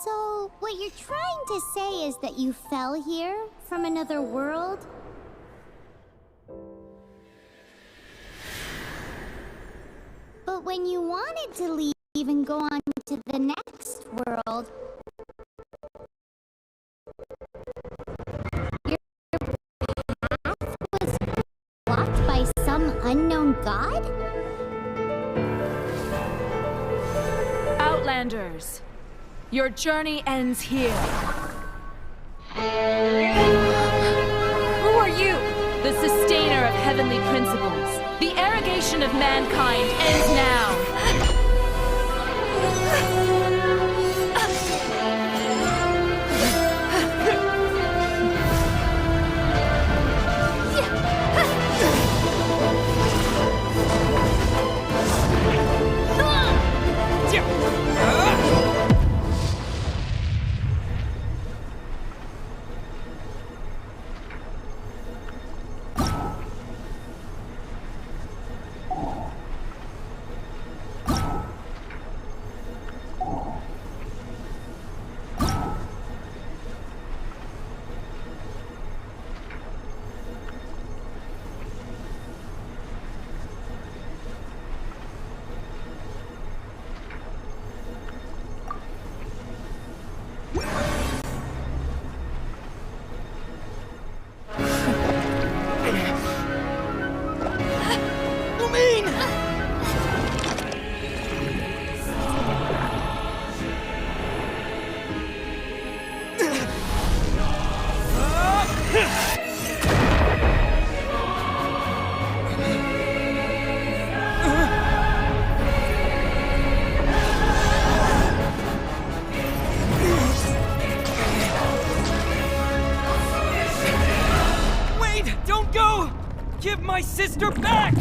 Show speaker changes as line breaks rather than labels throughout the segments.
So, what you're trying to say is that you fell here from another world? But when you wanted to leave and go on to the next world, your path was blocked by some unknown god?
Outlanders, your journey ends here. Who are you? The sustainer of heavenly principles. The arrogation of mankind ends now.
Give my sister back!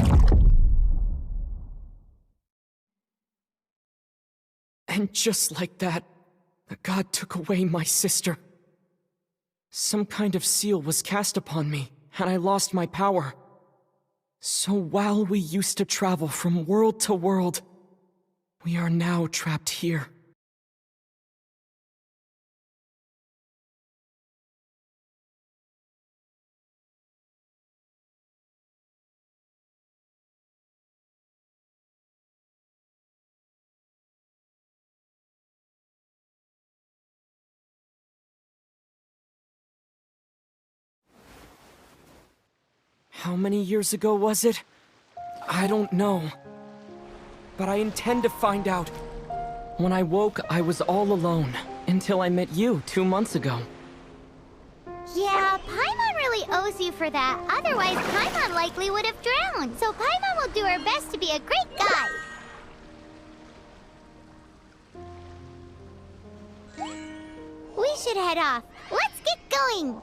And just like that, the god took away my sister. Some kind of seal was cast upon me, and I lost my power. So while we used to travel from world to world, we are now trapped here. How many years ago was it? I don't know. But I intend to find out. When I woke, I was all alone, until I met you 2 months ago.
Yeah, Paimon really owes you for that. Otherwise, Paimon likely would have drowned. So Paimon will do her best to be a great guide. We should head off. Let's get going!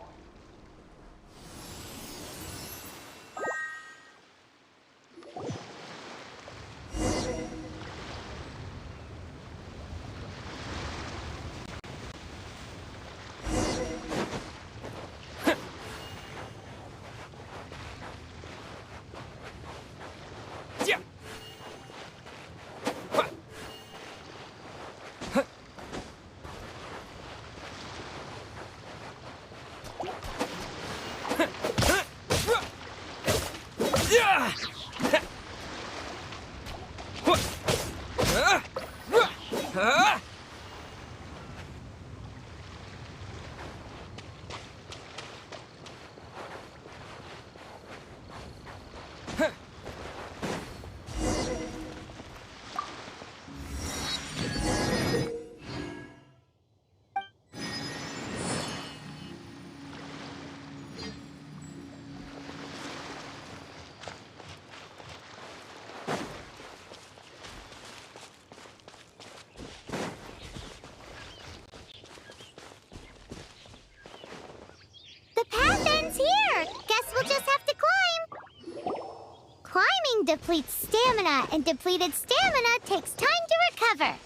depletes stamina, and depleted stamina takes time to recover.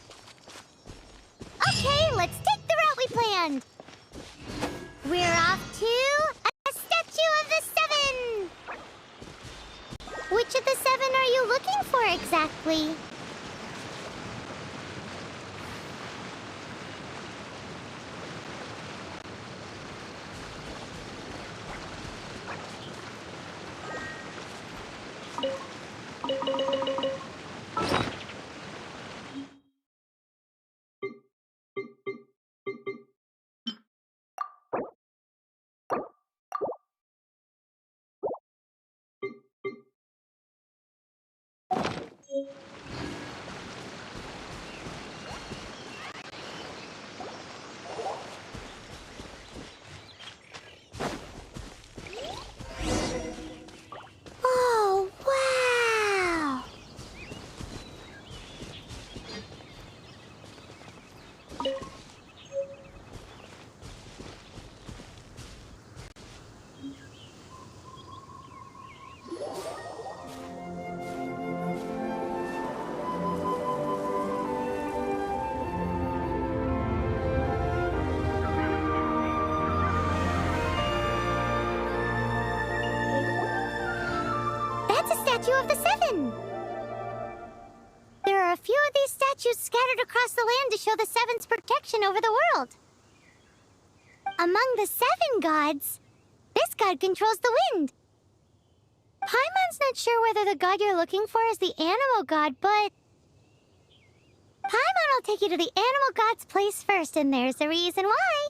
Okay, let's take the route we planned. We're off to a Statue of the Seven. Which of the seven are you looking for exactly? Oh, wow! That's a statue of the Seven! There are a few of these statues scattered across the land to show the Seven's protection over the world. Among the seven gods, this god controls the wind. Paimon's not sure whether the god you're looking for is the animal god, but Paimon will take you to the animal god's place first, and there's the reason why.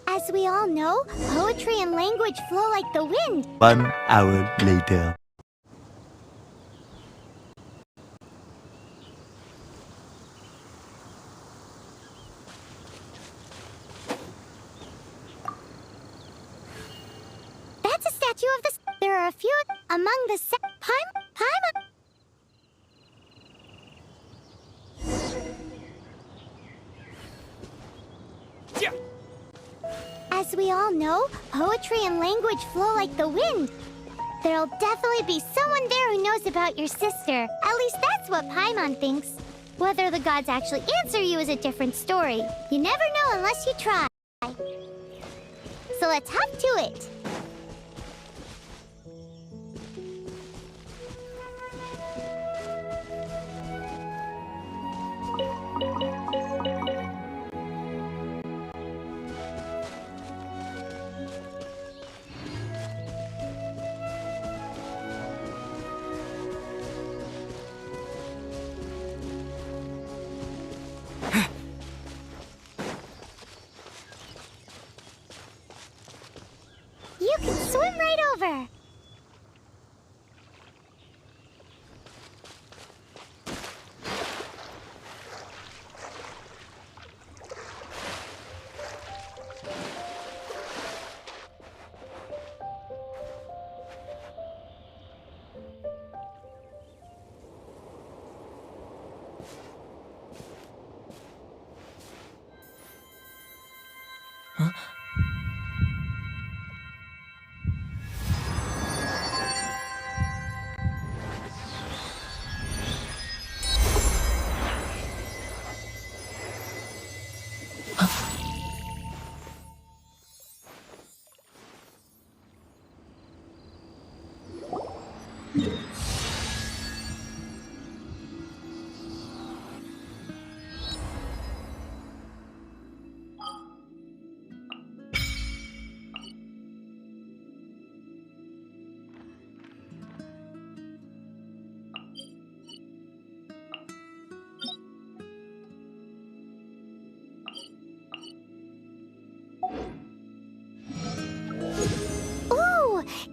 As we all know, poetry and language flow like the wind.
1 hour later.
That's a statue of the... There are a few among the... Paimon...
Yeah.
As we all know, poetry and language flow like the wind. There'll definitely be someone there who knows about your sister. At least that's what Paimon thinks. Whether the gods actually answer you is a different story. You never know unless you try. So let's hop to it. You can swim right over.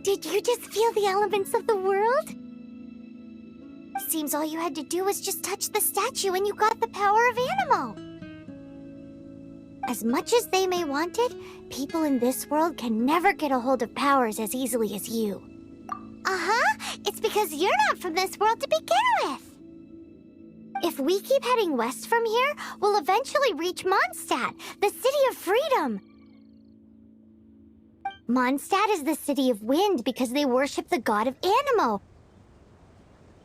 Did you just feel the elements of the world? Seems all you had to do was just touch the statue and you got the power of animal. As much as they may want it, people in this world can never get a hold of powers as easily as you. Uh-huh, it's because you're not from this world to begin with. If we keep heading west from here, we'll eventually reach Mondstadt, the city of freedom. Mondstadt is the city of wind because they worship the god of Animo.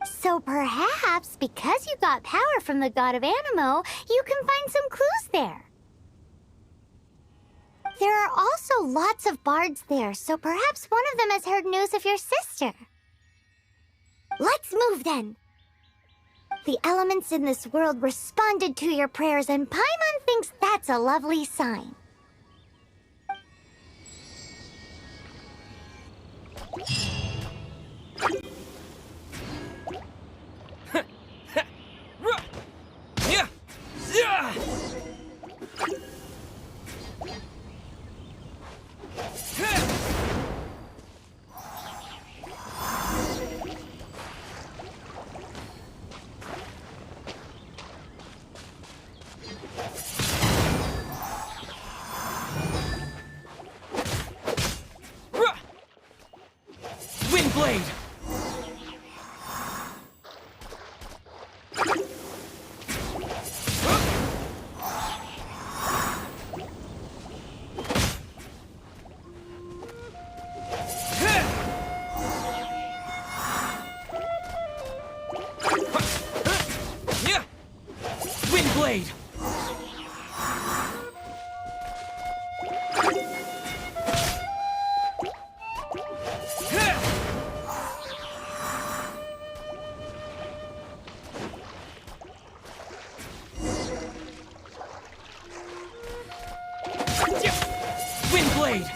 So perhaps, because you got power from the god of Animo, you can find some clues there. There are also lots of bards there, so perhaps one of them has heard news of your sister. Let's move then. The elements in this world responded to your prayers, and Paimon thinks that's a lovely sign.
Windblade! Windblade! Windblade!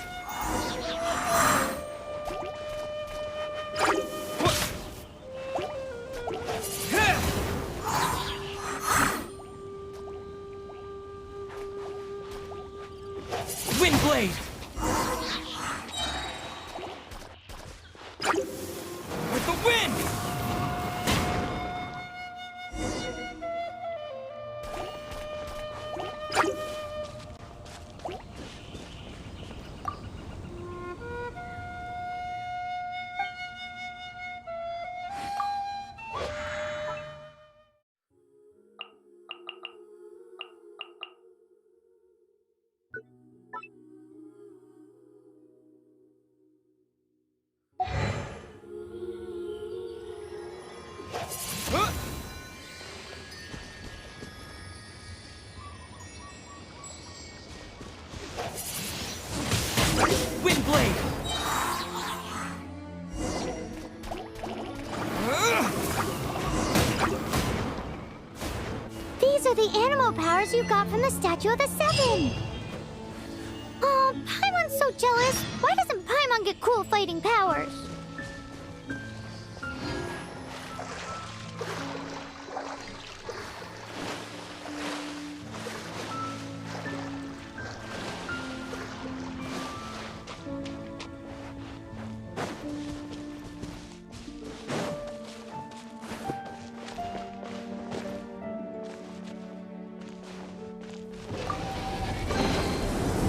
Windblade! With the wind! Windblade!
These are the animal powers you got from the Statue of the Seven. Oh, Paimon's so jealous. Why doesn't Paimon get cool fighting powers?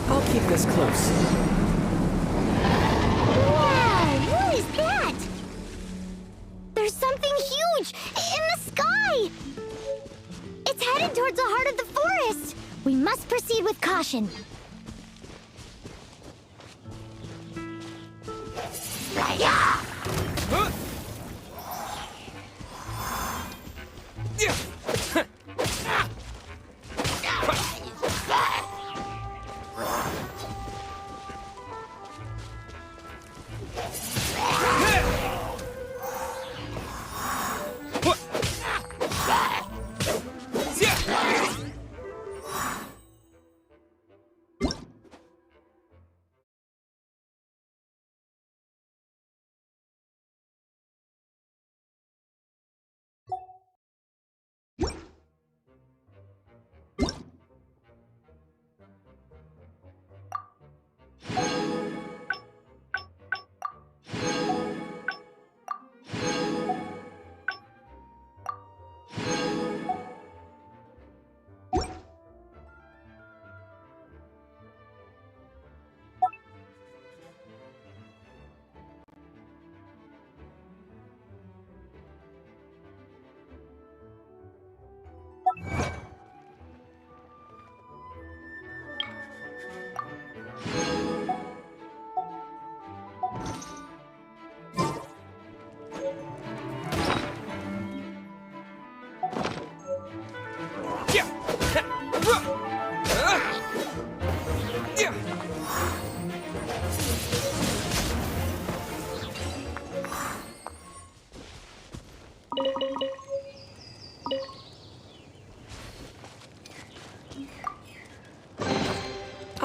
I'll keep this close.
Wow, what is that? There's something huge in the sky! It's headed towards the heart of the forest! We must proceed with caution.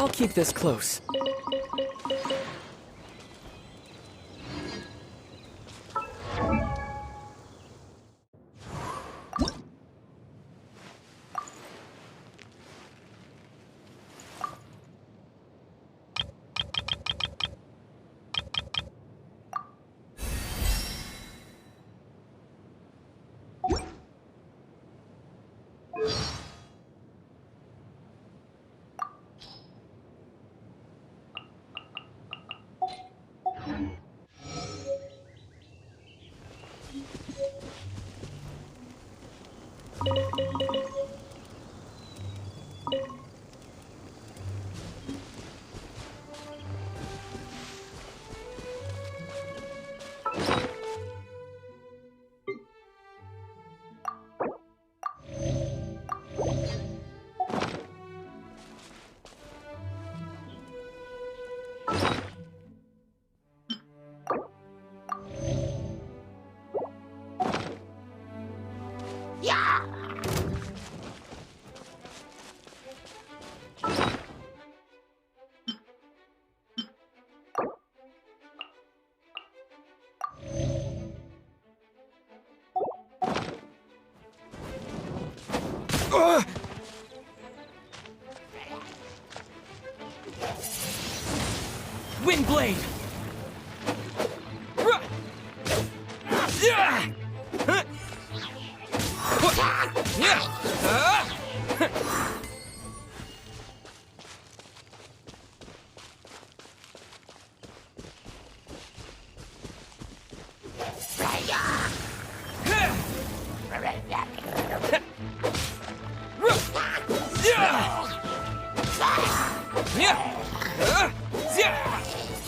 I'll keep this close. Windblade!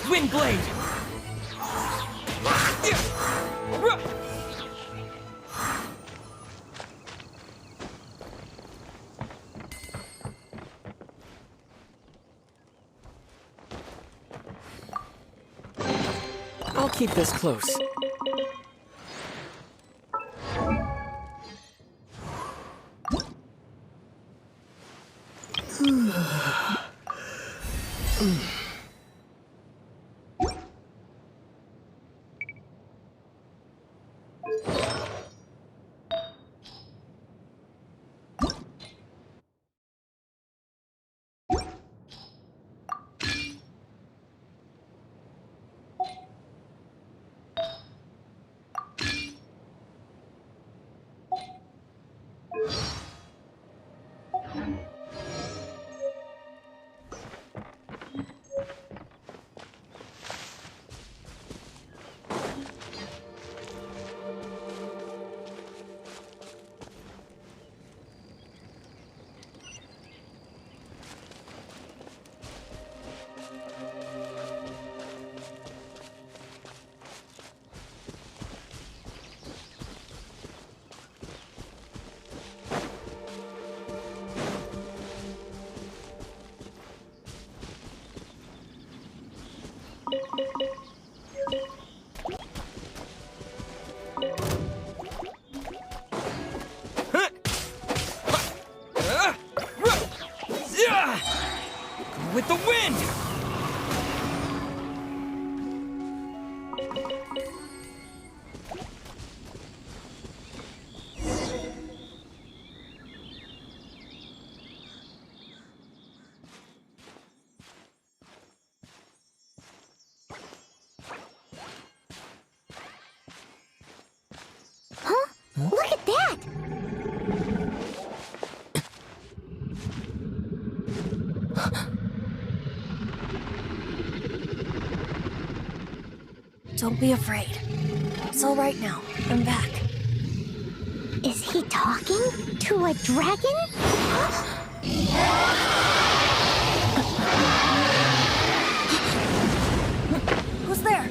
Windblade! I'll keep this close. With the wind!
Huh? Look at that!
Don't be afraid. It's all right now. I'm back.
Is he talking to a dragon?
Who's there?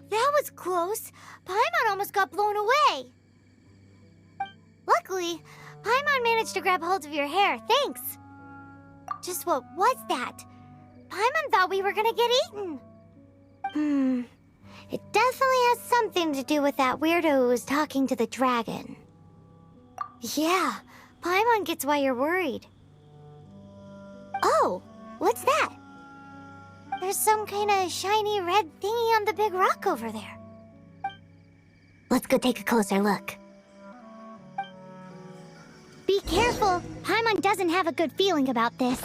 That was close. Paimon almost got blown away. Luckily, Paimon managed to grab hold of your hair. Thanks. Just what was that? Paimon thought we were gonna get eaten. It definitely has something to do with that weirdo who was talking to the dragon. Yeah, Paimon gets why you're worried. Oh, what's that? There's some kind of shiny red thingy on the big rock over there. Let's go take a closer look. Be careful! Paimon doesn't have a good feeling about this.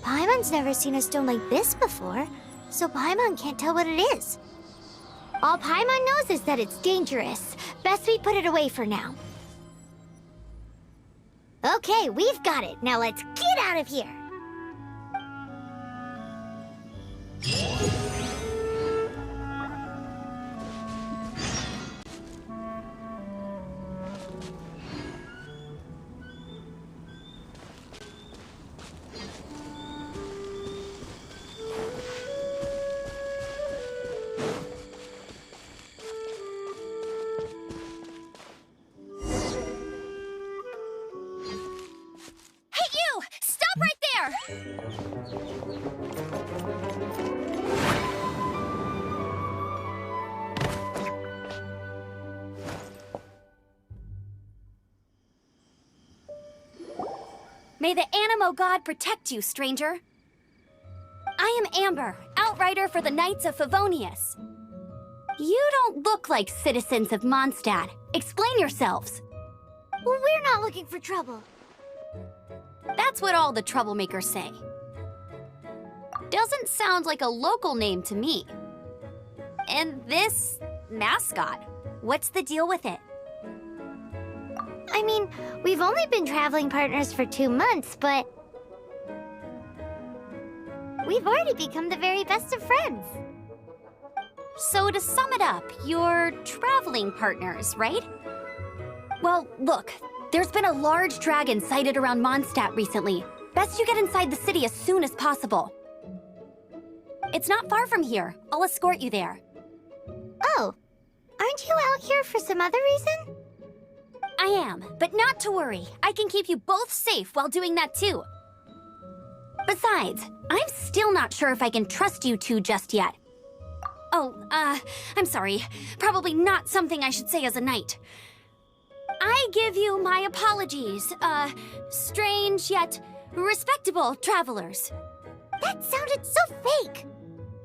Paimon's never seen a stone like this before, so Paimon can't tell what it is. All Paimon knows is that it's dangerous. Best we put it away for now. Okay, we've got it. Now let's get out of here.
May the Animo God protect you, stranger. I am Amber, outrider for the Knights of Favonius. You don't look like citizens of Mondstadt. Explain yourselves.
Well, we're not looking for trouble.
That's what all the troublemakers say. Doesn't sound like a local name to me. And this mascot, what's the deal with it?
I mean, we've only been traveling partners for 2 months, but we've already become the very best of friends.
So to sum it up, you're traveling partners, right? Well, look, there's been a large dragon sighted around Mondstadt recently. Best you get inside the city as soon as possible. It's not far from here. I'll escort you there.
Oh, aren't you out here for some other reason?
I am, but not to worry. I can keep you both safe while doing that too. Besides, I'm still not sure if I can trust you two just yet. Oh, I'm sorry. Probably not something I should say as a knight. I give you my apologies, strange yet respectable travelers.
That sounded so fake!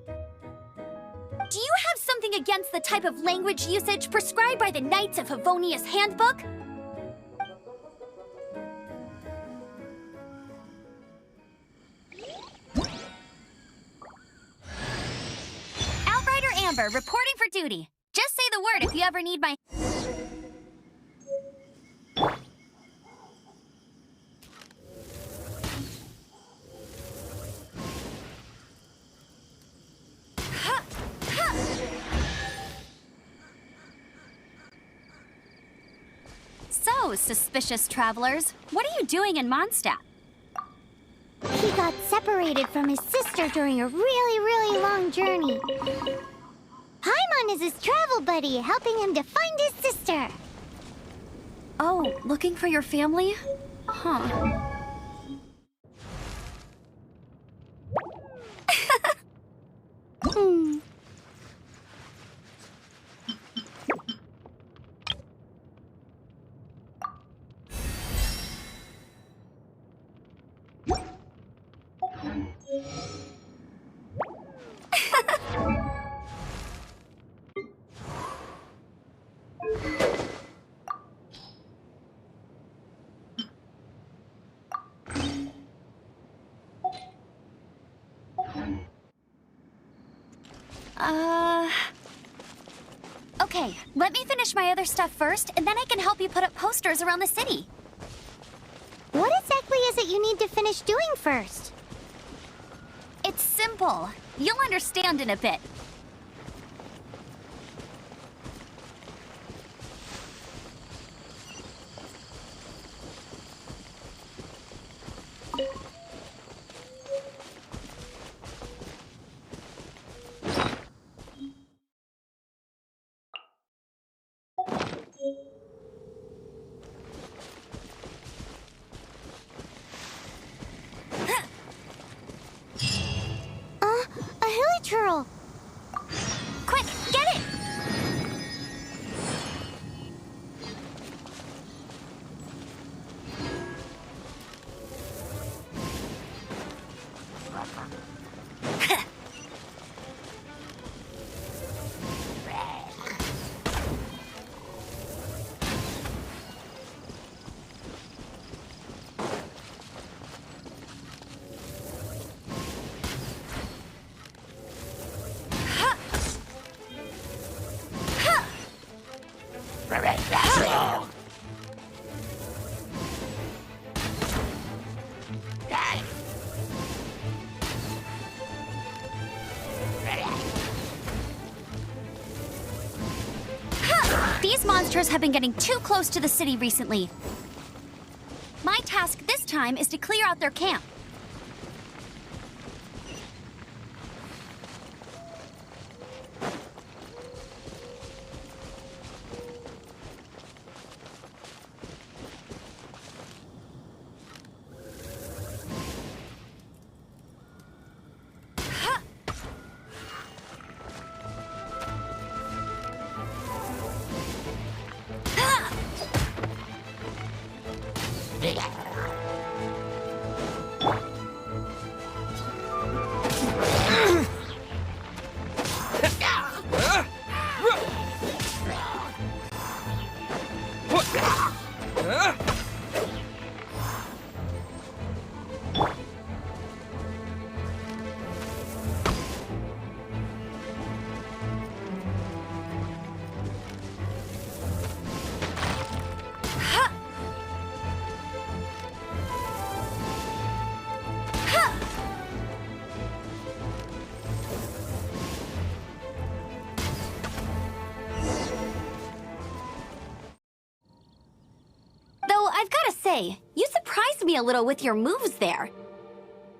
Do you have something against the type of language usage prescribed by the Knights of Favonius Handbook? Outrider Amber, reporting for duty. Just say the word if you ever need my... So, suspicious travelers, what are you doing in Mondstadt?
He got separated from his sister during a really long journey. Paimon is his travel buddy, helping him to find his sister.
Oh, looking for your family? Huh. Okay, let me finish my other stuff first, and then I can help you put up posters around the city.
What exactly is it you need to finish doing first?
It's simple. You'll understand in a bit. monsters have been getting too close to the city recently. My task this time is to clear out their camp. I've gotta say, you surprised me a little with your moves there.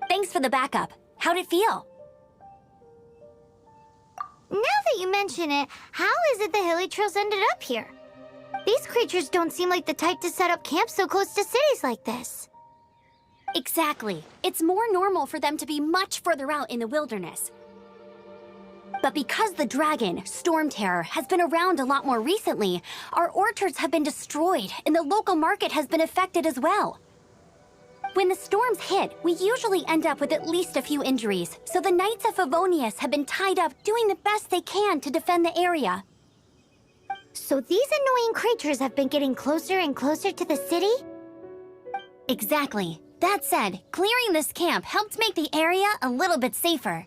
Thanks for the backup. How'd it feel?
Now that you mention it, how is it the hilly trails ended up here? These creatures don't seem like the type to set up camp so close to cities like this.
Exactly. It's more normal for them to be much further out in the wilderness. But because the dragon, Storm Terror, has been around a lot more recently, our orchards have been destroyed and the local market has been affected as well. When the storms hit, we usually end up with at least a few injuries, so the Knights of Favonius have been tied up doing the best they can to defend the area.
So these annoying creatures have been getting closer and closer to the city?
Exactly. That said, clearing this camp helped make the area a little bit safer.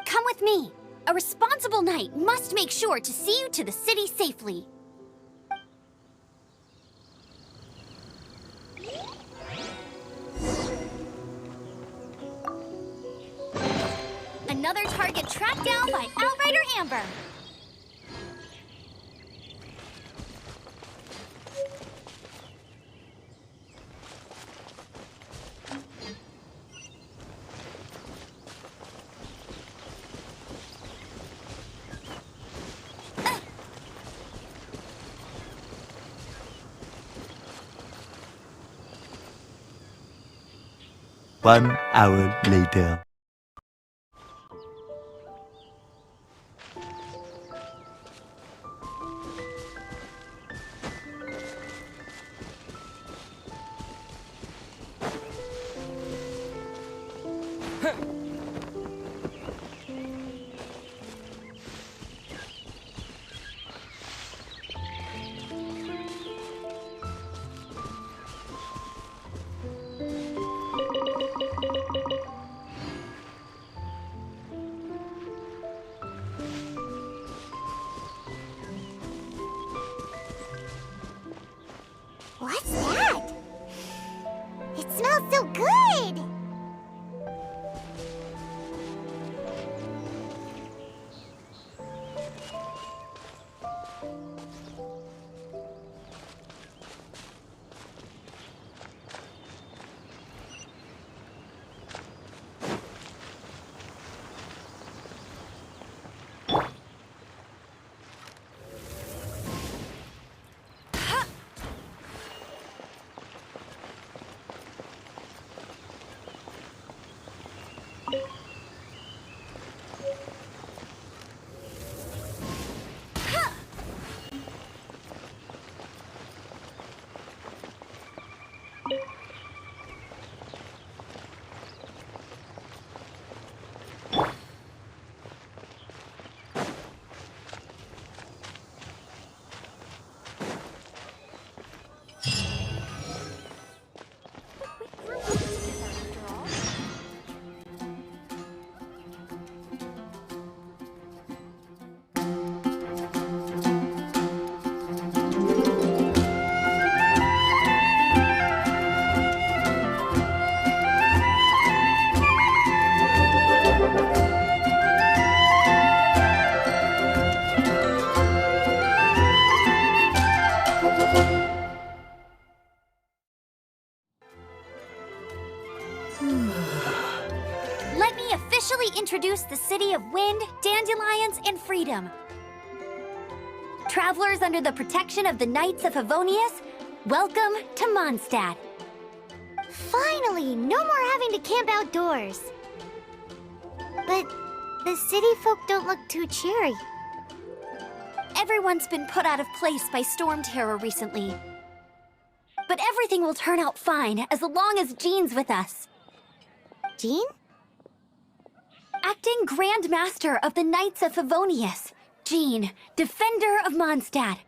Come with me. A responsible knight must make sure to see you to the city safely. Another target tracked down by Outrider Amber.
One hour later.
What's that? It smells so good!
officially introduce the city of wind, dandelions, and freedom. Travelers under the protection of the Knights of Favonius, welcome to Mondstadt.
Finally, no more having to camp outdoors. But the city folk don't look too cheery.
Everyone's been put out of place by storm terror recently. But everything will turn out fine as long as Jean's with us.
Jean?
Acting Grand Master of the Knights of Favonius, Jean, Defender of Mondstadt.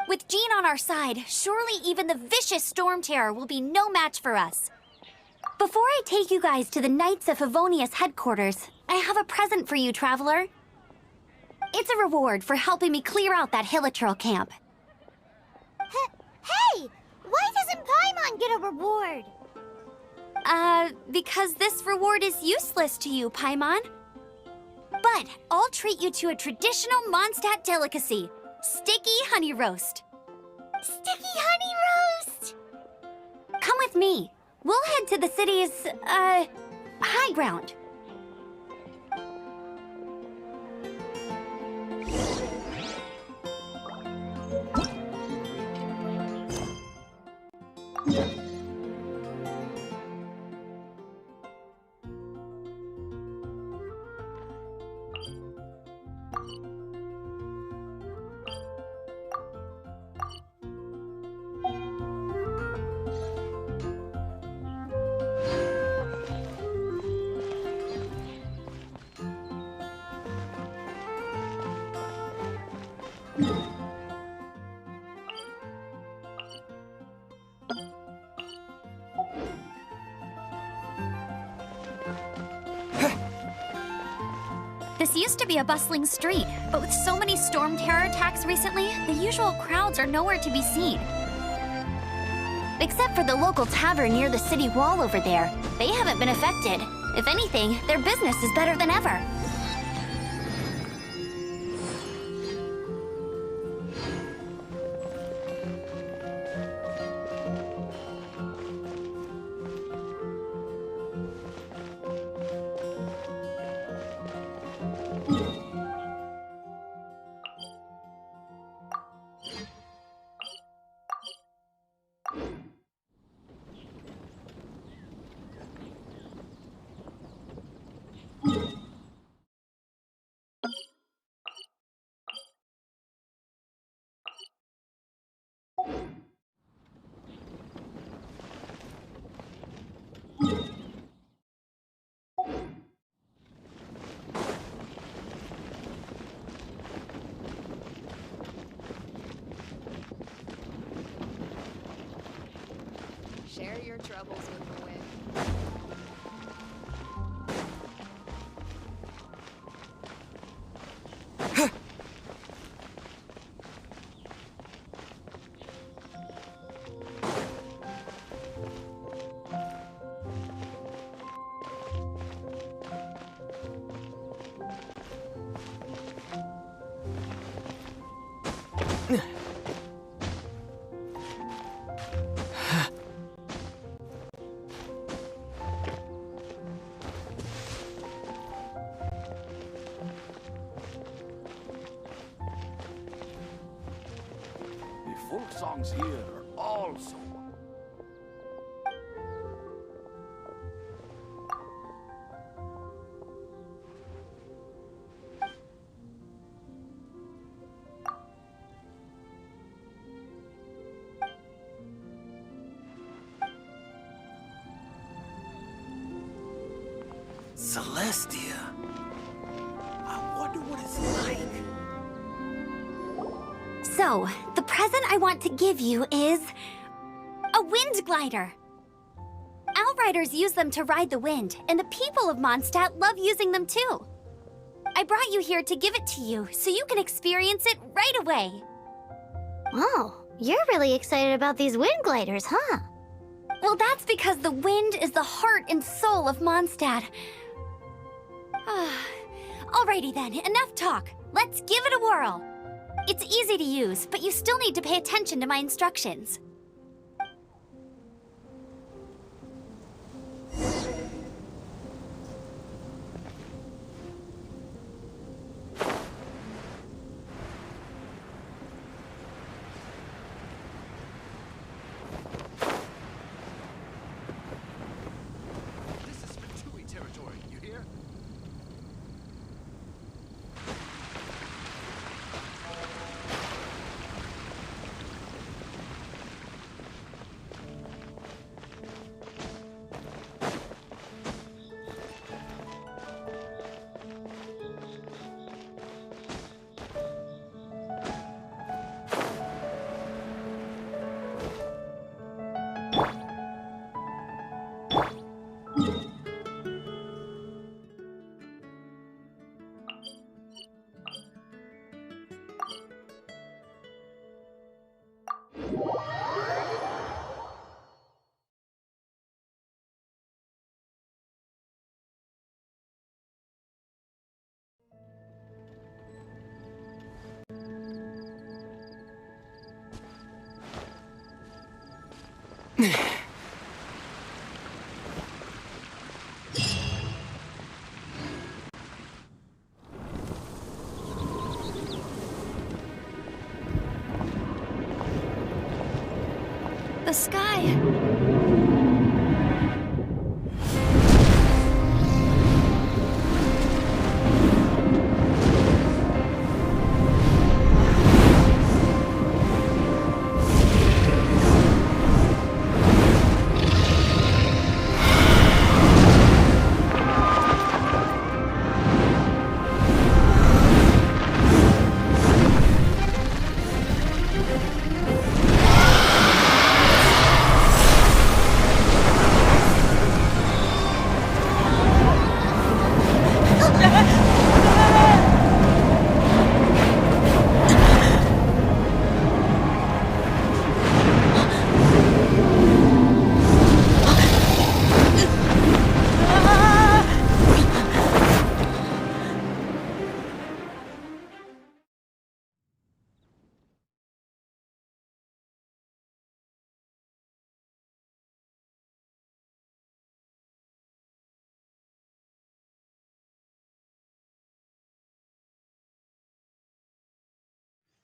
With Jean on our side, surely even the vicious storm terror will be no match for us. Before I take you guys to the Knights of Favonius headquarters, I have a present for you, Traveler. It's a reward for helping me clear out that Hilichurl camp.
Hey! Why doesn't Paimon get a reward?
Because this reward is useless to you, Paimon. But I'll treat you to a traditional Mondstadt delicacy, sticky honey roast.
Sticky honey roast!
Come with me. We'll head to the city's, high ground. This used to be a bustling street, but with so many storm terror attacks recently, the usual crowds are nowhere to be seen. Except for the local tavern near the city wall over there. They haven't been affected. If anything, their business is better than ever.
Share your troubles with the wind.
The folk songs here are all so... Celestia. I wonder what it's like.
So, the present I want to give you is... a wind glider. Outriders use them to ride the wind, and the people of Mondstadt love using them too. I brought you here to give it to you, so you can experience it right away.
Oh, you're really excited about these wind gliders, huh?
Well, that's because the wind is the heart and soul of Mondstadt. Alrighty then, enough talk. Let's give it a whirl. It's easy to use, but you still need to pay attention to my instructions.
The sky.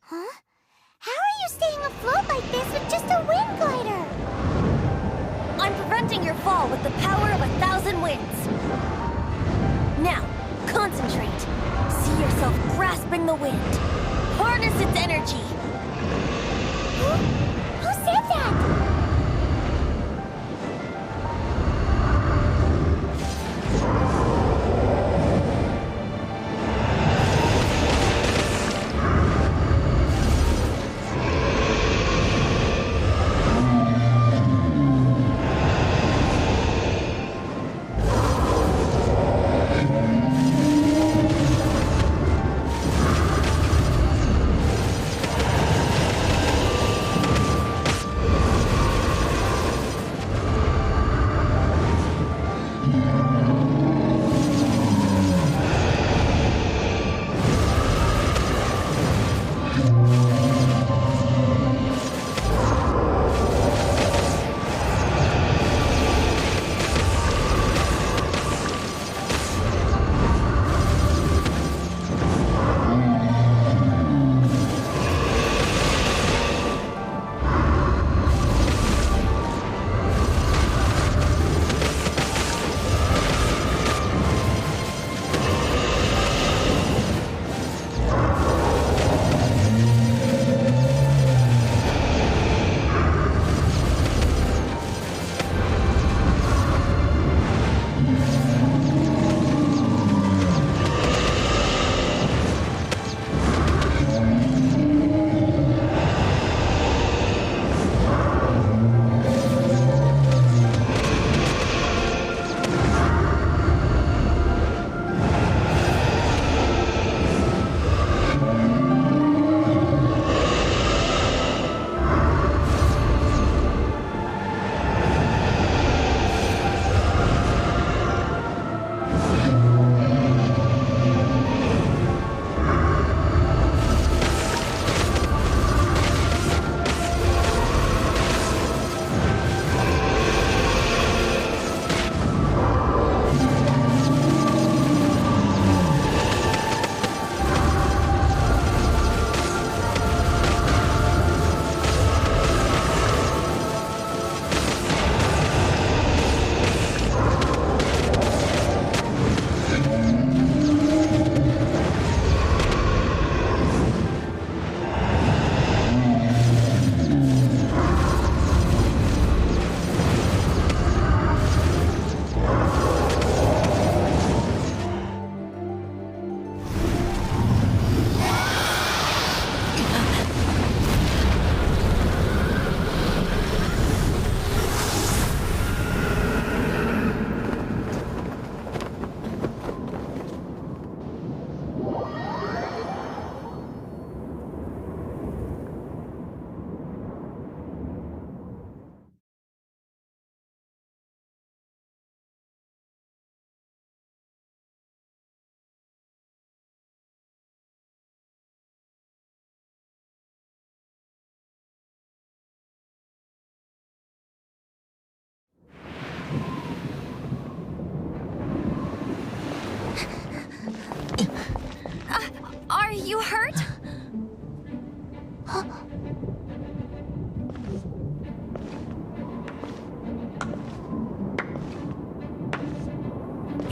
Huh? How are you staying afloat like this with just a wind glider?
I'm preventing your fall with the power of 1,000 winds. Now, concentrate. See yourself grasping the wind. Harness its energy.
Who said that?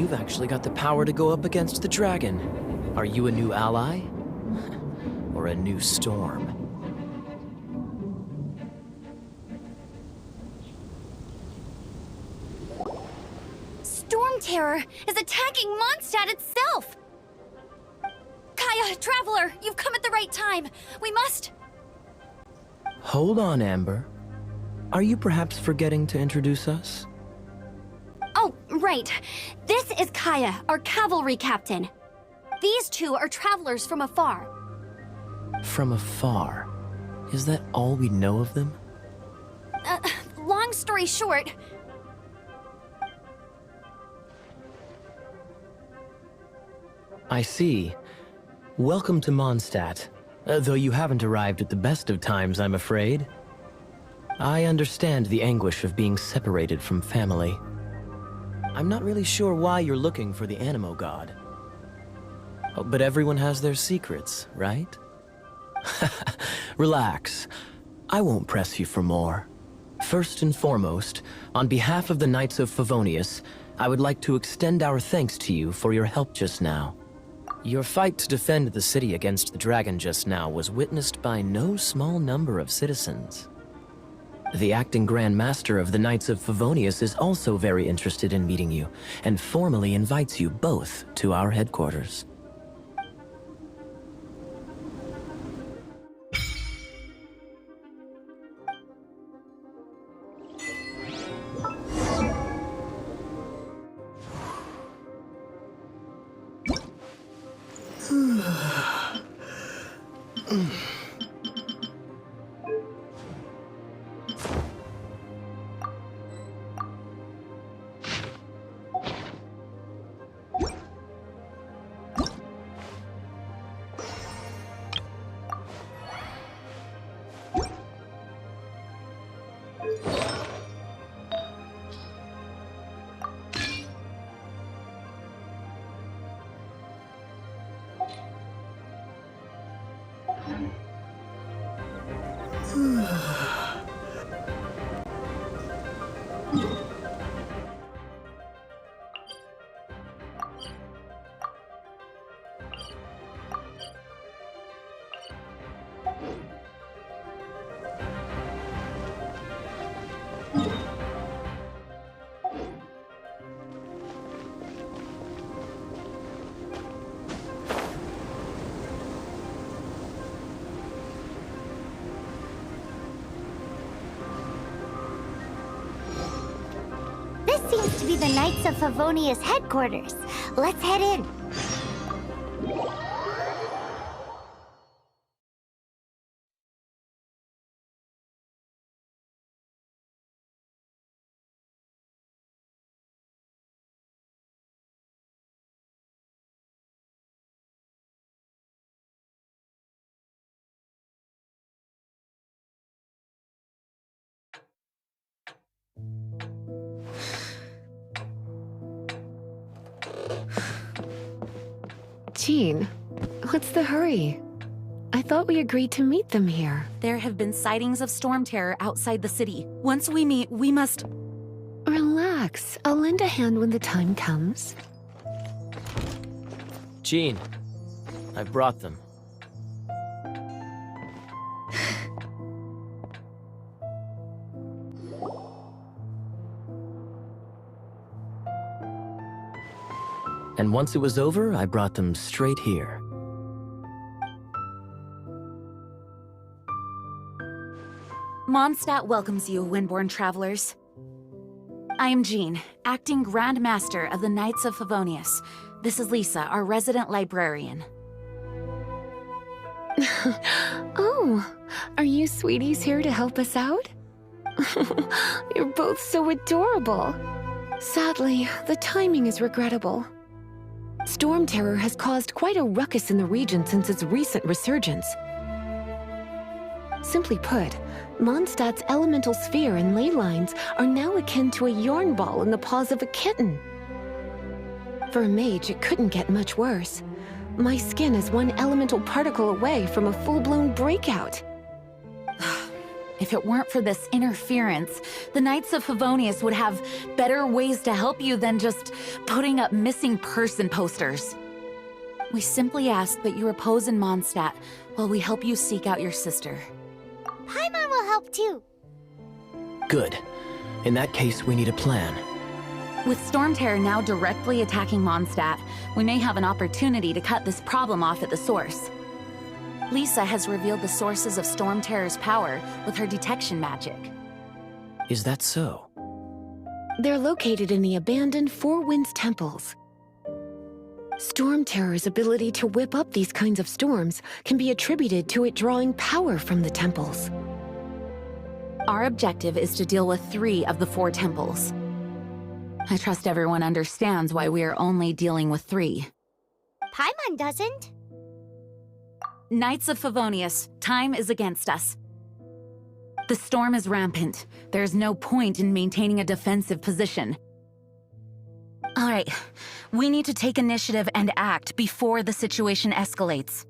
you've actually got the power to go up against the dragon. Are you a new ally? Or a new storm?
Storm Terror is attacking Mondstadt itself! Kaya, Traveler, you've come at the right time. We must...
Hold on, Amber. Are you perhaps forgetting to introduce us?
Oh, right. This is Kaya, our cavalry captain. These two are travelers from afar.
From afar? Is that all we know of them?
Long story short...
I see. Welcome to Mondstadt. Though you haven't arrived at the best of times, I'm afraid. I understand the anguish of being separated from family. I'm not really sure why you're looking for the Animo God. Oh, but everyone has their secrets, right? Relax. I won't press you for more. First and foremost, on behalf of the Knights of Favonius, I would like to extend our thanks to you for your help just now. Your fight to defend the city against the dragon just now was witnessed by no small number of citizens. The acting Grand Master of the Knights of Favonius is also very interested in meeting you, and formally invites you both to our headquarters.
Seems to be the Knights of Favonius headquarters. Let's head in.
Jean, what's the hurry? I thought we agreed to meet them here.
There have been sightings of storm terror outside the city. Once we meet, we must...
Relax. I'll lend a hand when the time comes.
Jean, I've brought them. And once it was over, I brought them straight here.
Mondstadt welcomes you, Windborn travelers. I am Jean, acting Grand Master of the Knights of Favonius. This is Lisa, our resident librarian.
Oh, are you sweeties here to help us out? You're both so adorable. Sadly, the timing is regrettable. Storm Terror has caused quite a ruckus in the region since its recent resurgence. Simply put, Mondstadt's elemental sphere and ley lines are now akin to a yarn ball in the paws of a kitten. For a mage, it couldn't get much worse. My skin is one elemental particle away from a full-blown breakout.
If it weren't for this interference, the Knights of Favonius would have better ways to help you than just putting up missing person posters. We simply ask that you repose in Mondstadt while we help you seek out your sister.
Paimon will help too.
Good. In that case, we need a plan.
With Stormterror now directly attacking Mondstadt, we may have an opportunity to cut this problem off at the source. Lisa has revealed the sources of Stormterror's power with her detection magic.
Is that so?
They're located in the abandoned Four Winds temples. Stormterror's ability to whip up these kinds of storms can be attributed to it drawing power from the temples.
Our objective is to deal with 3 of the 4 temples. I trust everyone understands why we are only dealing with 3.
Paimon doesn't.
Knights of Favonius, time is against us. The storm is rampant. There's no point in maintaining a defensive position. All right, we need to take initiative and act before the situation escalates.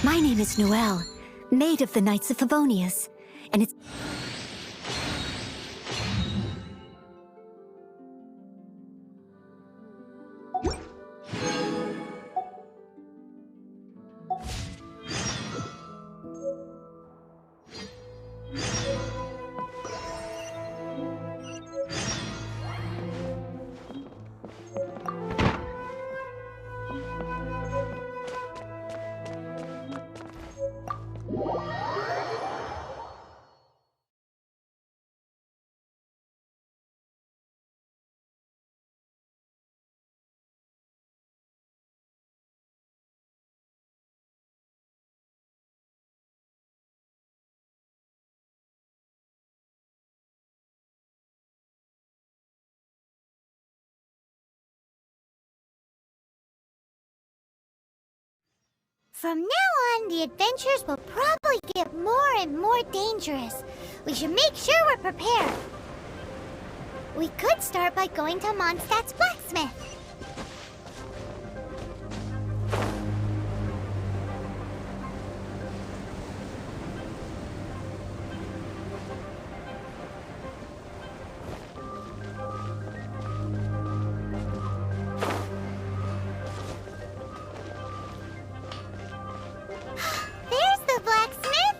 My name is Noelle, maid of the Knights of Favonius, and it's...
From now on, the adventures will probably get more and more dangerous. We should make sure we're prepared. We could start by going to Mondstadt's blacksmith. There's the blacksmith!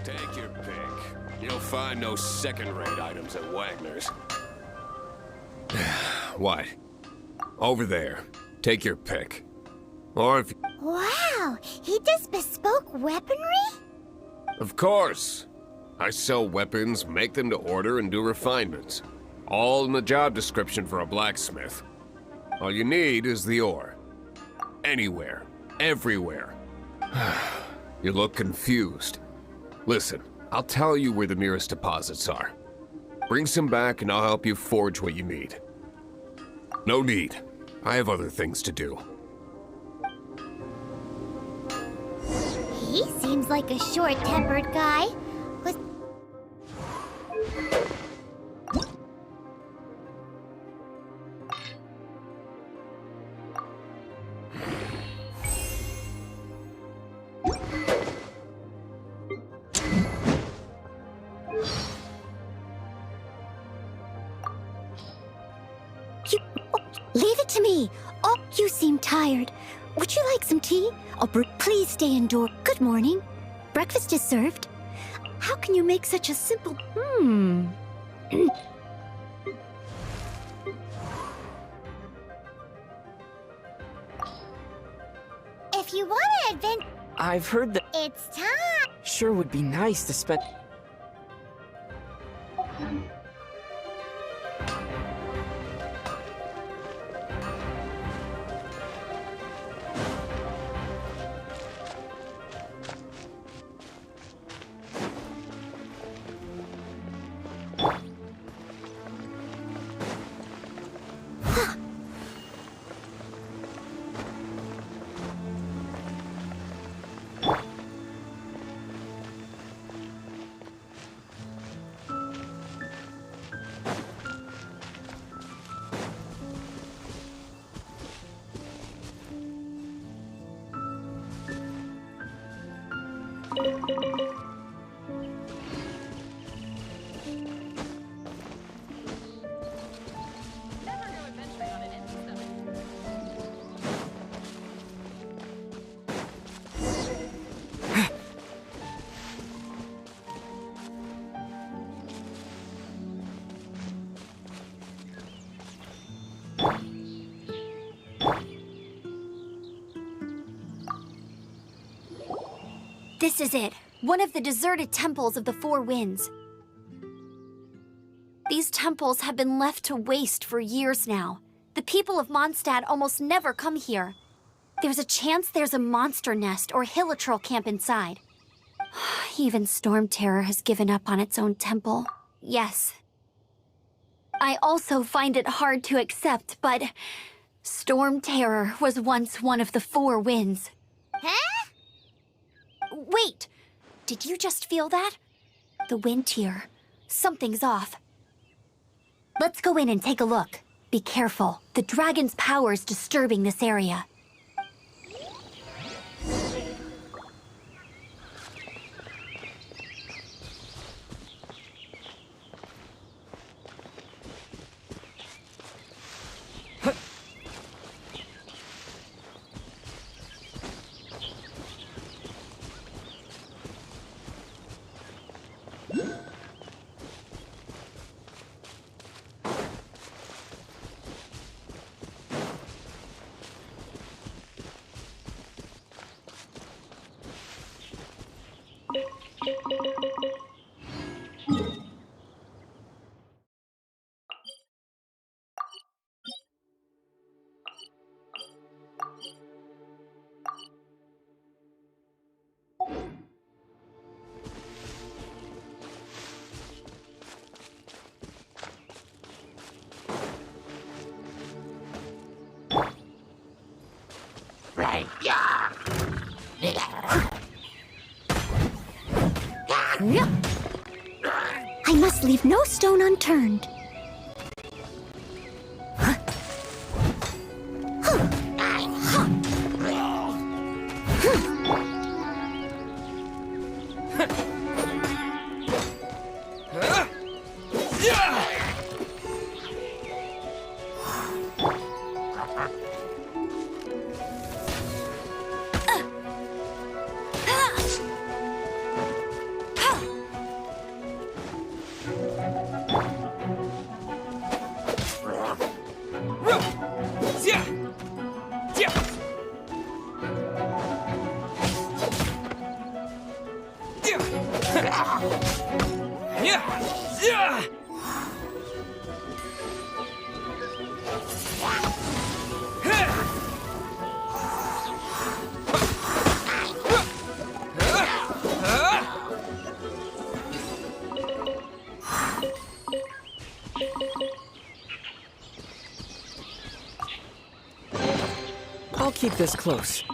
Take your pick. You'll find no second-rate items at Wagner's. What? Over there. Take your pick. Or if...
Wow, he does bespoke weaponry?
Of course. I sell weapons, make them to order, and do refinements. All in the job description for a blacksmith. All you need is the ore. Anywhere. Everywhere. You look confused. Listen, I'll tell you where the nearest deposits are. Bring some back and I'll help you forge what you need. No need. I have other things to do.
He seems like a short-tempered guy. Leave it to me. Oh, you seem tired. Would you like some tea? Oh, please stay indoors. Good morning. Breakfast is served. How can you make such a simple... If you want to advance...
I've heard that
It's time!
sure would be nice to spend...
This is it. One of the deserted temples of the Four Winds. These temples have been left to waste for years now. The people of Mondstadt almost never come here. There's a chance there's a monster nest or hilitrol camp inside. Even Storm Terror has given up on its own temple. Yes. I also find it hard to accept, but Storm Terror was once one of the Four Winds.
Huh?
Wait! Did you just feel that? The wind here. Something's off. Let's go in and take a look. Be careful. The dragon's power is disturbing this area.
I must leave no stone unturned.
I'll keep this close.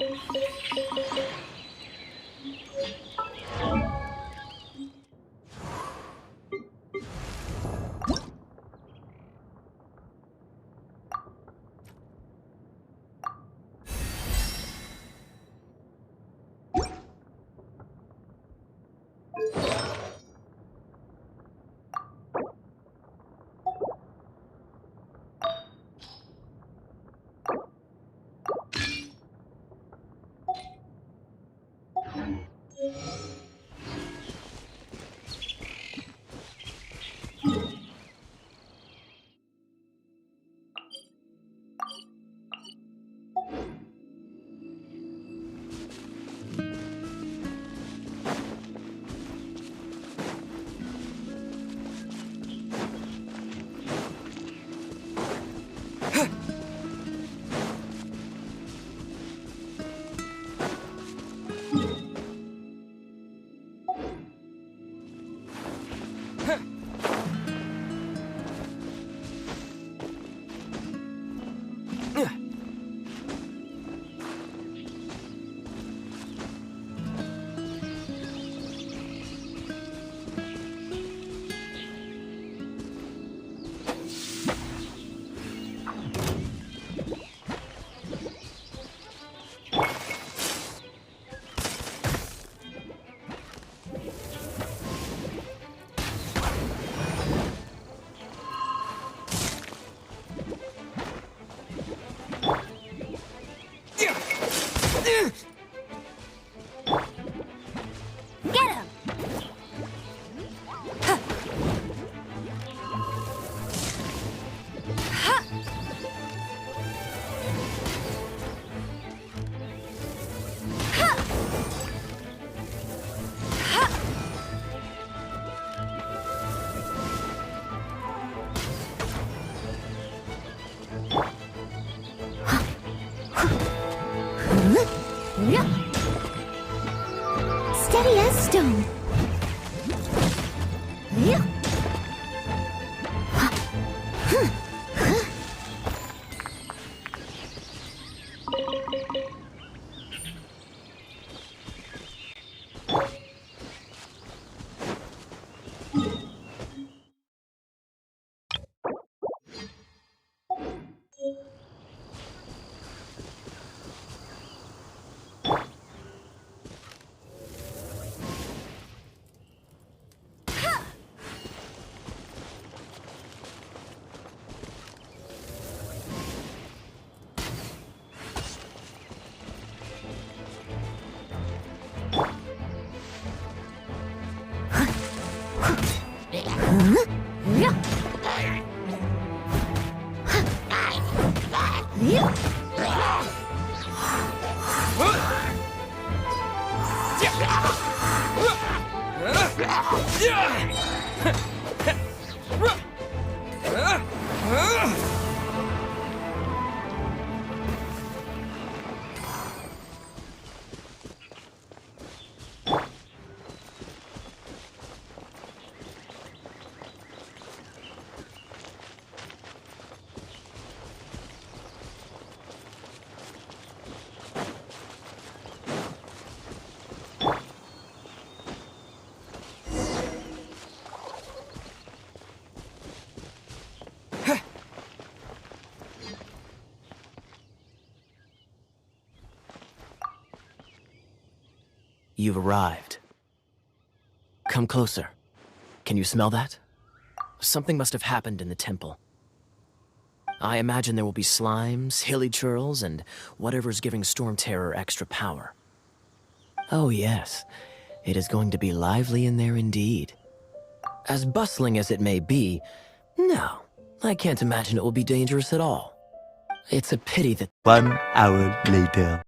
You've arrived. Come closer. Can you smell that? Something must have happened in the temple. I imagine there will be slimes, hilly churls, and whatever's giving Storm Terror extra power. Oh yes, it is going to be lively in there indeed. As bustling as it may be, no, I can't imagine it will be dangerous at all. It's a pity that—
1 hour later.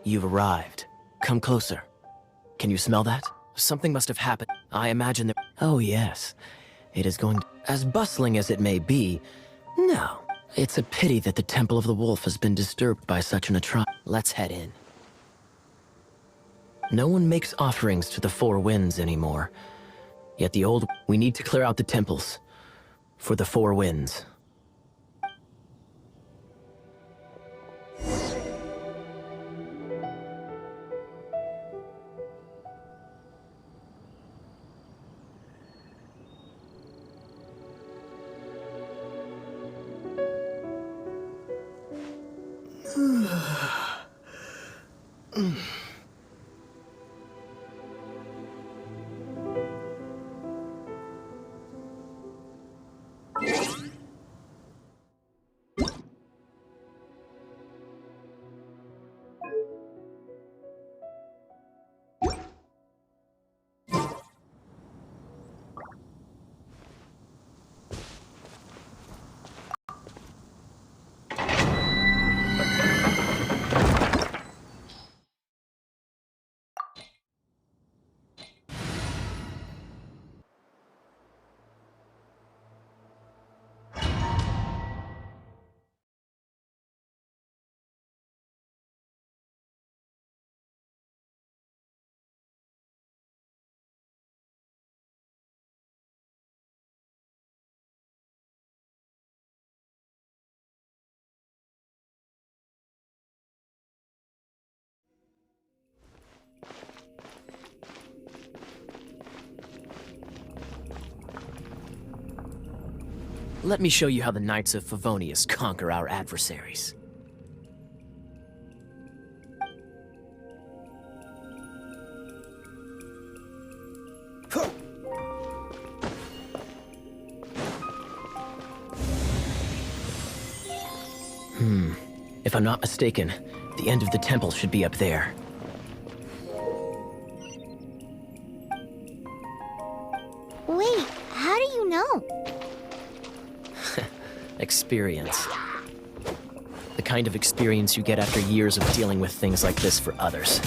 You've arrived. Come closer. Can you smell that? Something must have happened. I imagine that— Oh yes, it is going to— As bustling as it may be, no, it's a pity that the Temple of the Wolf has been disturbed by such an atrocity. Let's head in. No one makes offerings to the Four Winds anymore. Yet the old— We need to clear out the temples. For the Four Winds. Let me show you how the Knights of Favonius conquer our adversaries. If I'm not mistaken, the end of the temple should be up there. Experience. The kind of experience you get after years of dealing with things like this for others.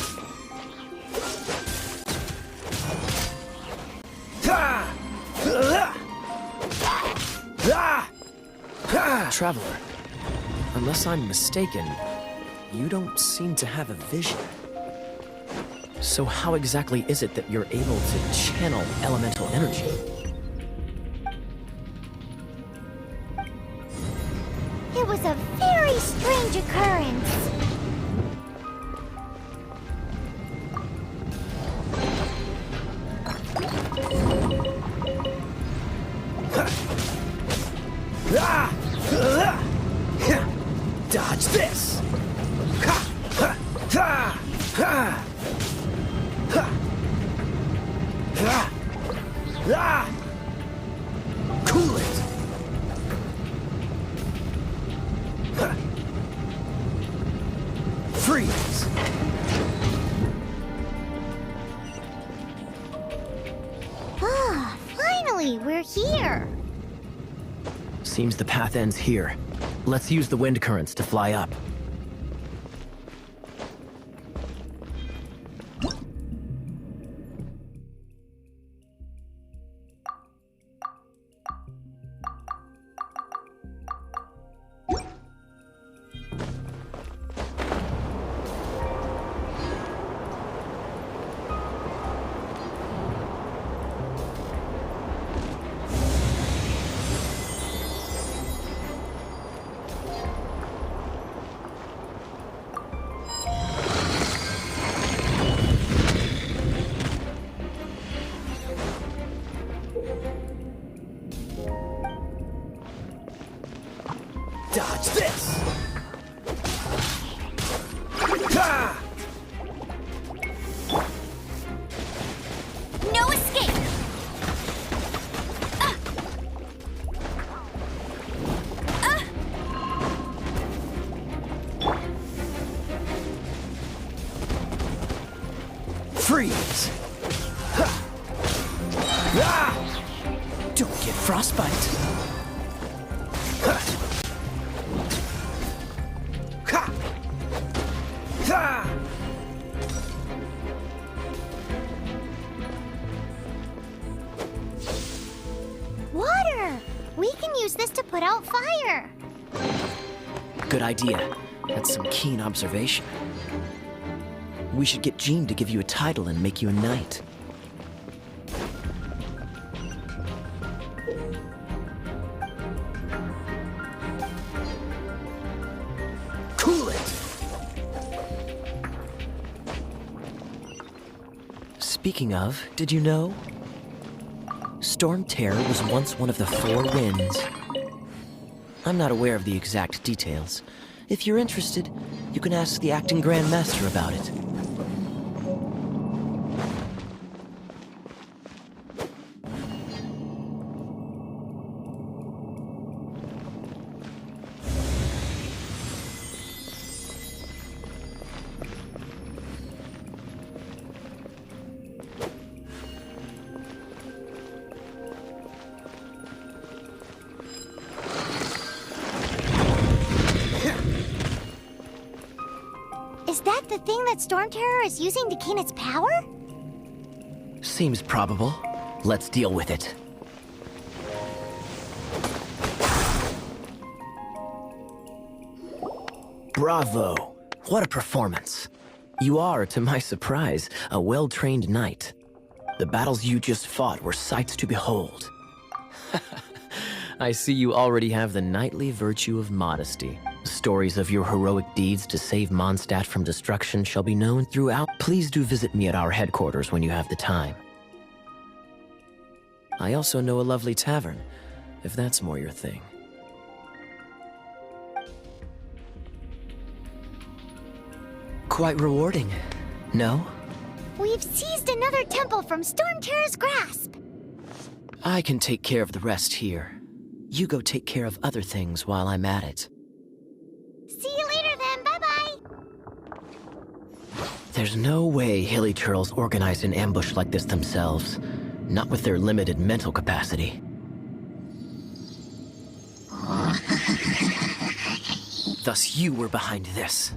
Traveler, unless I'm mistaken, you don't seem to have a vision. So how exactly is it that you're able to channel elemental energy?
It was a very strange occurrence.
Dodge this! Cool it! Freeze!
Ah, finally, we're here.
Seems the path ends here. Let's use the wind currents to fly up. Dodge this!
No escape!
Freeze! Don't get frostbite!
Water! We can use this to put out fire.
Good idea. That's some keen observation. We should get Jean to give you a title and make you a knight. Cool it! Speaking of, did you know? Storm Terror was once one of the 4 winds. I'm not aware of the exact details. If you're interested, you can ask the acting Grand Master about it.
Is that the thing that Storm Terror is using to gain its power?
Seems probable. Let's deal with it. Bravo! What a performance. You are, to my surprise, a well-trained knight. The battles you just fought were sights to behold. I see you already have the knightly virtue of modesty. Stories of your heroic deeds to save Mondstadt from destruction shall be known throughout. Please do visit me at our headquarters when you have the time. I also know a lovely tavern, if that's more your thing. Quite rewarding, no?
We've seized another temple from Storm Terror's grasp.
I can take care of the rest here. You go take care of other things while I'm at it.
See you later then, bye-bye!
There's no way Hilly Turtles organized an ambush like this themselves. Not with their limited mental capacity. Thus you were behind this.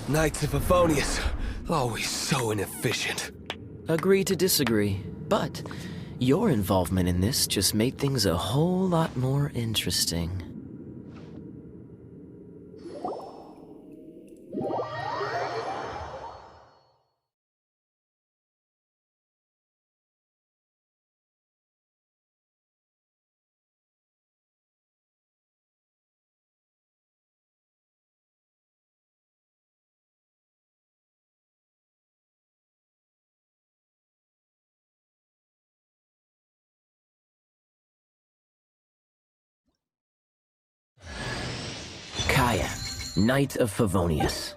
Knights of Favonius, always so inefficient.
Agree to disagree, but your involvement in this just made things a whole lot more interesting. Kaya, Knight of Favonius.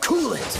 Cool it!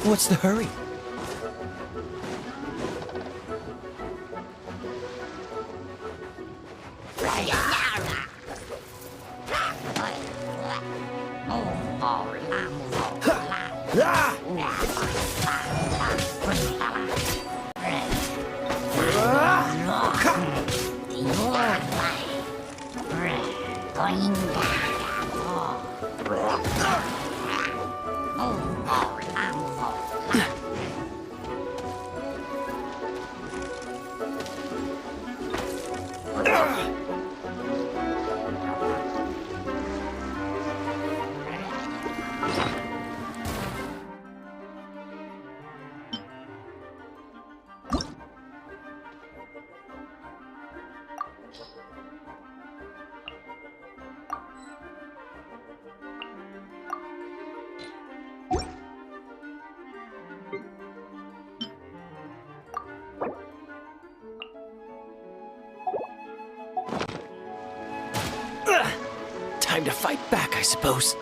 What's the hurry? Time to fight back, I suppose.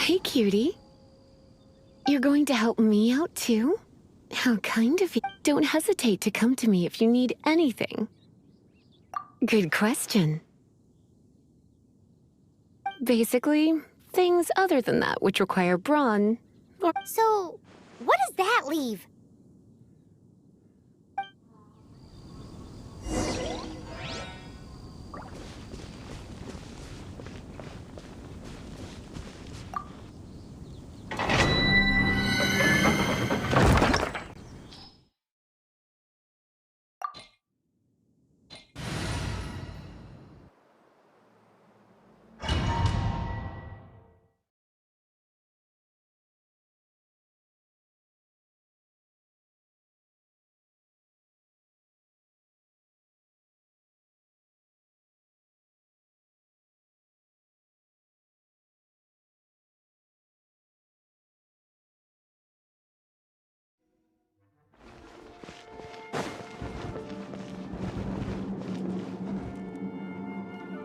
Hey, cutie. You're going to help me out, too? How kind of you. Don't hesitate to come to me if you need anything. Good question. Basically, things other than that which require brawn, or...
So, what does that leave?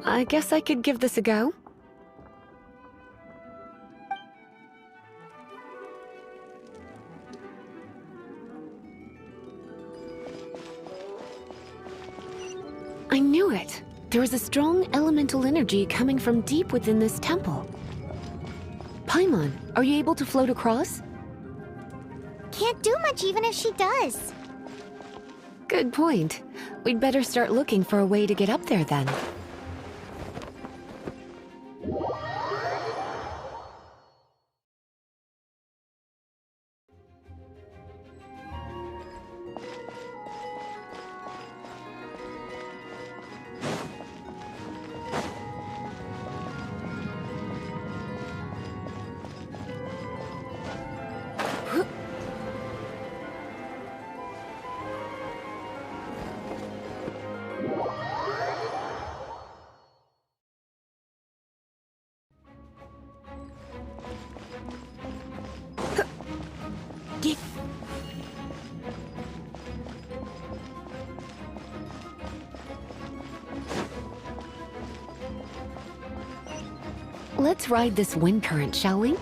I guess I could give this a go. I knew it. There is a strong elemental energy coming from deep within this temple. Paimon, are you able to float across?
Can't do much even if she does.
Good point. We'd better start looking for a way to get up there then. Let's ride this wind current, shall we?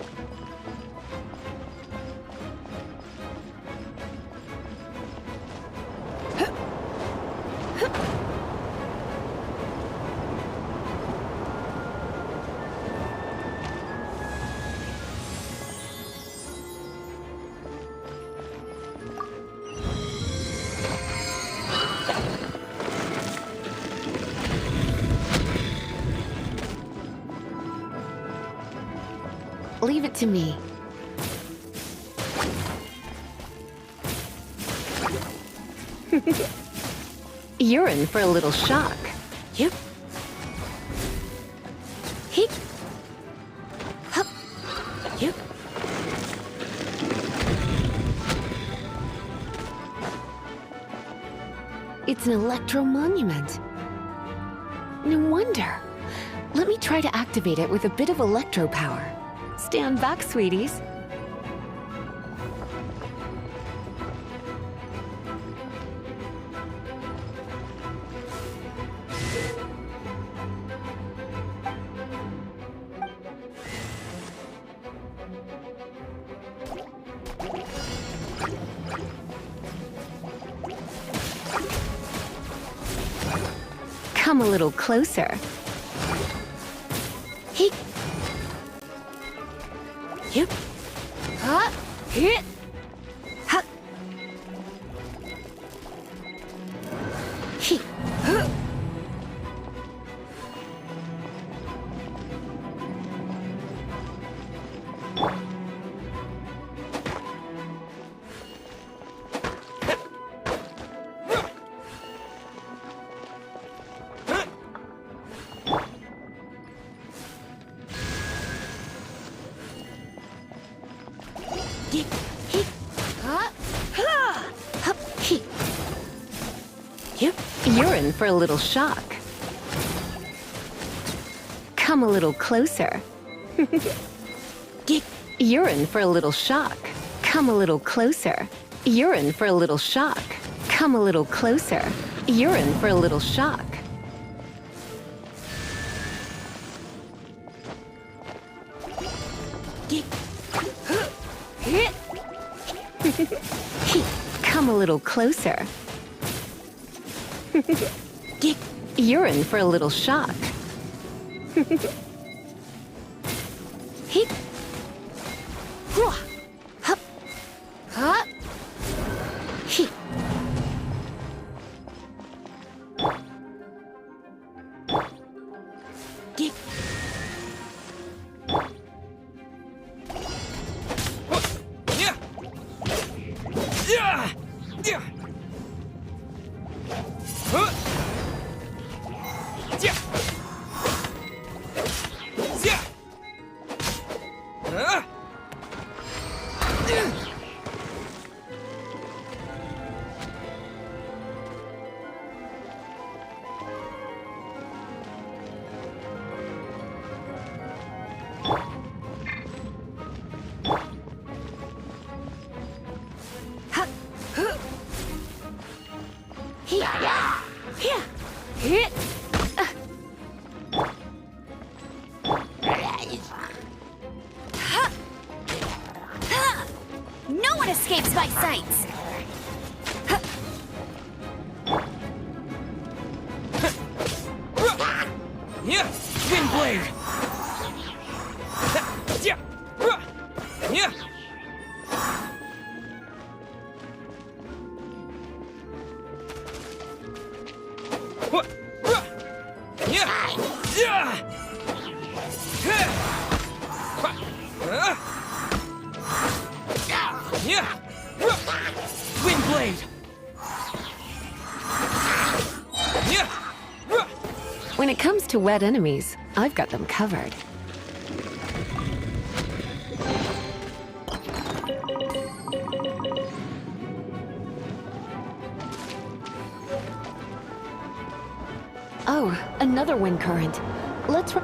Leave it to me. You're in for a little shock. Yep. Heep. Hup. Yep. It's an electro monument. No wonder. Let me try to activate it with a bit of electro power. Stand back, sweeties. Come a little closer. He. Yep. Ha. Hit. Ha. He. Huh. You're in for a little shock. Come a little closer. You're in for a little shock. Come a little closer. You're in for a little shock. Come a little closer. You're in for a little shock. Come a little closer. You're in for a little shock. He. Hup. Hup. He.
No one escapes my sights!
Wind blade! Wind blade!
When it comes to wet enemies, I've got them covered. Oh, another wind current. Let's...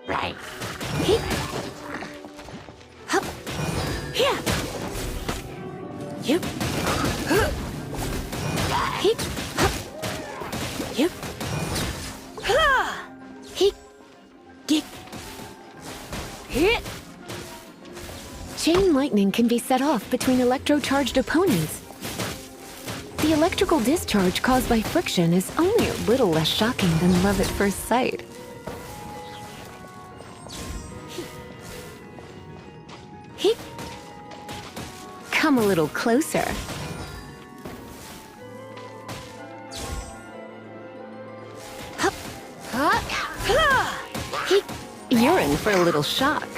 Right. Hup. Here. Yep. Hit. Hup. Yep. Hit. Dick. Hit. Chain lightning can be set off between electro-charged opponents. The electrical discharge caused by friction is only a little less shocking than love at first sight. Come a little closer. Hup. You're in for a little shock.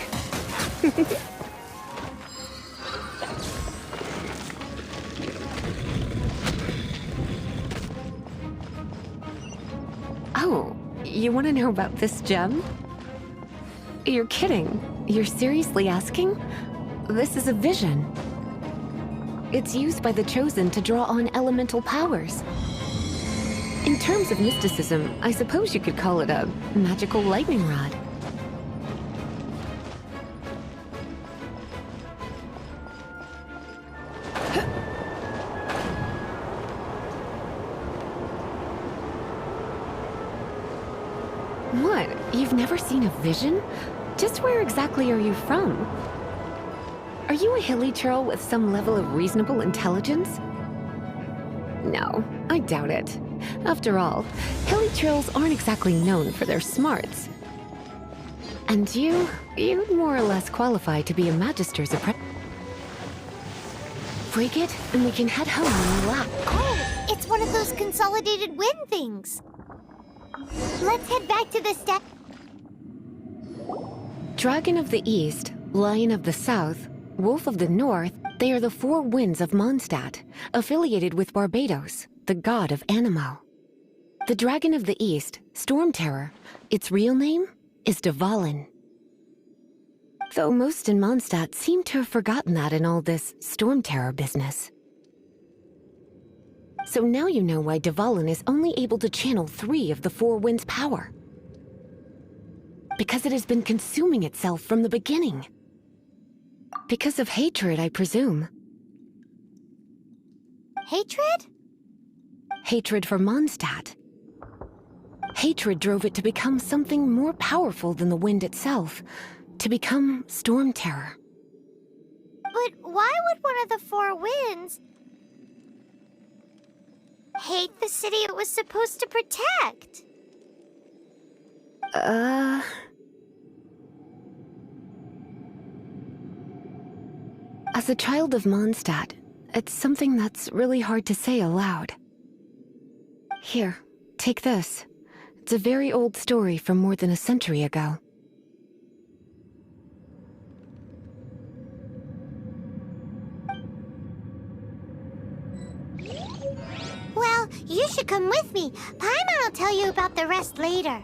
Oh, you want to know about this gem? You're kidding. You're seriously asking? This is a vision. It's used by the Chosen to draw on elemental powers. In terms of mysticism, I suppose you could call it a magical lightning rod. What? You've never seen a vision? Just where exactly are you from? Are you a hilly churl with some level of reasonable intelligence? No, I doubt it. After all, hilly churls aren't exactly known for their smarts. And you'd more or less qualify to be a Magister's apprentice. Break it, and we can head home and relax.
Oh, it's one of those consolidated wind things. Let's head back to the step.
Dragon of the East, Lion of the South, Wolf of the North, they are the four winds of Mondstadt, affiliated with Barbados, the god of Anemo. The Dragon of the East, Storm Terror, its real name is Dvalin. Though most in Mondstadt seem to have forgotten that in all this Storm Terror business. So now you know why Dvalin is only able to channel 3 of the four winds' power. Because it has been consuming itself from the beginning. Because of hatred, I presume.
Hatred?
Hatred for Mondstadt. Hatred drove it to become something more powerful than the wind itself, to become Storm Terror.
But why would one of the four winds hate the city it was supposed to protect?
As a child of Mondstadt, it's something that's really hard to say aloud. Here, take this. It's a very old story from more than a century ago.
Well, you should come with me. Paimon will tell you about the rest later.